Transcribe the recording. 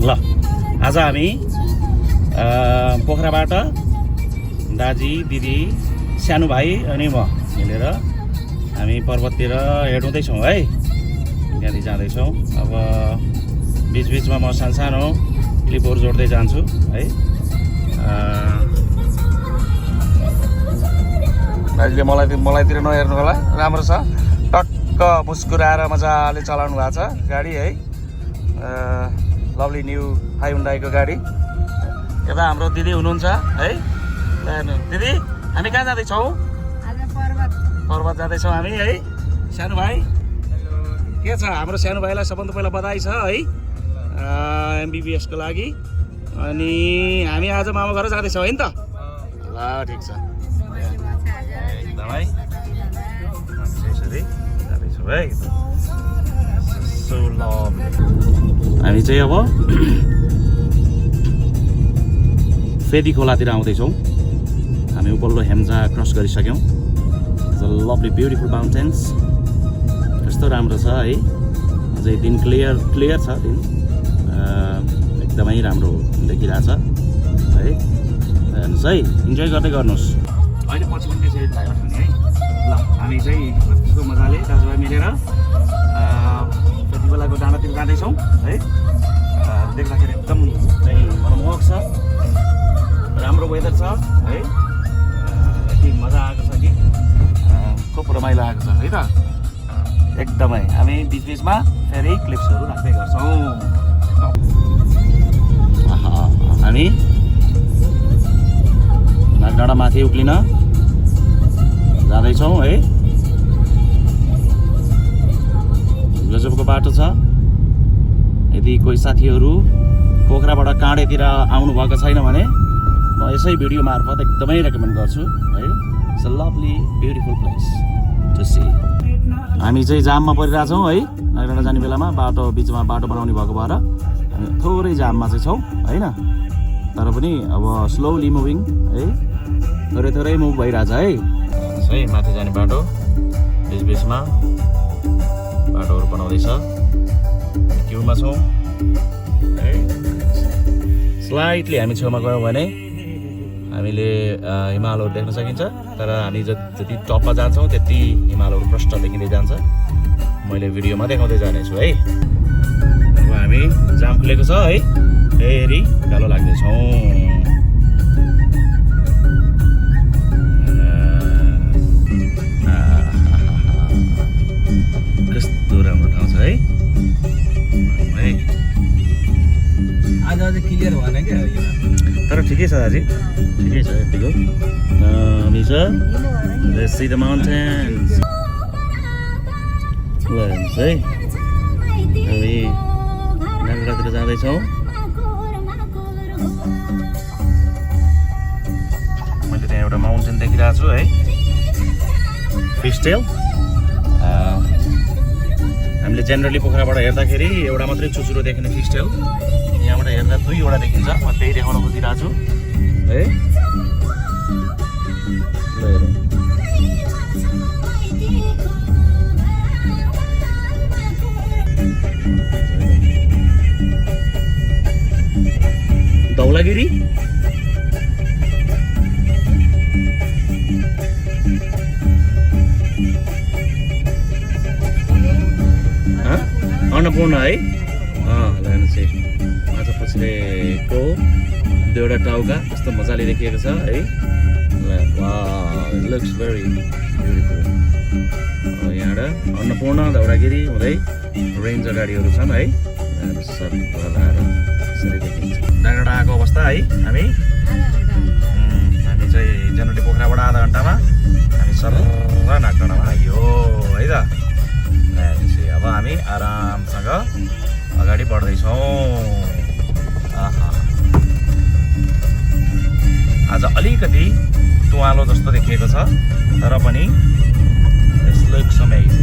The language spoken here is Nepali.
ल आज हामी पोखराबाट दाजी दिदी सानो भाइ अनि म मिलेर हामी पर्वततिर हेर्नुहुँदैछौँ है। त्यहाँदेखि जाँदैछौँ। अब बिचबिचमा म सानो क्लिपहरू जोड्दै जान्छु है। दाजुले मलाईतिर नहेर्नु होला, राम्रो छ। टक्क मुस्कुराएर मजाले चलाउनु भएको छ गाडी है। लभली न्यू हाइन्डाईको गाडी। यता हाम्रो दिदी हुनुहुन्छ है। दिदी हामी कहाँ जाँदैछौँ? पर्वत जाँदैछौँ हामी है। सानो भाइ के छ? हाम्रो सानो भाइलाई सबभन्दा पहिला बधाई छ है एमबिबिएसको लागि। अनि हामी आज मामा घर जाँदैछौँ है नि त? ल ठिक छ एकदमै यसरी जाँदैछौँ है। So lovely. हामी चाहिँ अब फेदी खोलातिर आउँदैछौँ। हामी उपल्लो हेम्जा क्रस गरिसक्यौँ। Lovely beautiful mountains. कस्तो राम्रो छ है। अझै दिन क्लियर छ दिन। एकदमै राम्रो देखिरहेछ है। हेर्नुहोस् है, इन्जोय गर्दै गर्नुहोस्। अहिले पछि पनि त्यसरी ड्राइभर छ नि है। ल हामी चाहिँ यस्तो मजाले दाजुभाइ मिलेर फेदी खोलाको डाँडातिर जाँदैछौँ है। देख्दाखेरि एकदम मनमोहक छ, राम्रो वेदर छ है। यति मजा आएको छ कि खुब रमाइलो आएको छ है त एकदमै। हामी बिचबिचमा फेरि क्लिप्सहरू राख्दै गर्छौँ। हामी नागडाँडा माथि उक्लिन जाँदैछौँ है। गजबको बाटो छ। यदि कोही साथीहरू पोखराबाट काँडेतिर आउनु भएको छैन भने म यसै भिडियो मार्फत एकदमै रेकमेन्ड गर्छु है। It's a lovely beautiful place to see. हामी चाहिँ जाममा परिरहेछौँ है। नागडाँडा जाने बेलामा बाटो बिचमा बाटो बनाउने भएको भएर हामी थोरै जाममा चाहिँ छौँ होइन। तर पनि अब स्लोली मुभिङ है। थोरै मुभ भइरहेछ है। है माथि जाने बाटो बिचबिचमा बाटोहरू बनाउँदैछ। क्युमा छौँ है। स्लाइटली हामी छेउमा गयौँ भने हामीले हिमालहरू देख्न सकिन्छ। तर हामी जति टपमा जान्छौँ त्यति हिमालहरू प्रष्ट देखिँदै जान्छ। मैले भिडियोमा देखाउँदै जानेछु है। अब हामी जाम खुलेको छ है। फेरि उकालो लाग्दैछौँ। कस्तो राम्रो ठाउँ छ है। आज क्लियर भएन क्या तर ठिकै छ दाजु, ठिकै छ यतिको। हामी छ Let's see the mountains। ल हेर्नुहोस् है, हामी नागडाँडातिर जाँदैछौँ। मैले त्यहाँ एउटा माउन्टेन देखिरहेको छु है, फिसटेल। हामीले जेनरली पोखराबाट हेर्दाखेरि एउटा मात्रै चुचुरो देखिने फिसटेल। यहाँबाट हेर्दा दुईवटा देखिन्छ। म त्यही देखाउन खोजिरहेको छु है। ल हेरौँ। धौलागिरी अन्नपूर्ण है। हेर्नुहोस् है, माछा पुछ्रेको दुईवटा टाउका कस्तो मजाले देखिएको छ है। Looks very beautiful. यहाँबाट अन्नपूर्ण धौलागिरी हुँदै रेन्ज अगाडिहरू छन् है। यसरी देखिन्छ नागडाँडाको अवस्था है। हामी चाहिँ जनवरी पोखराबाट आधा घन्टामा हामी सर नागडाँडामा आइयो है त। अब हामी आरामसँग अगाडि बढ्दैछौँ। आज अलिकति तुवालो जस्तो देखिएको छ तर पनि यस लुक्स अमेजिङ।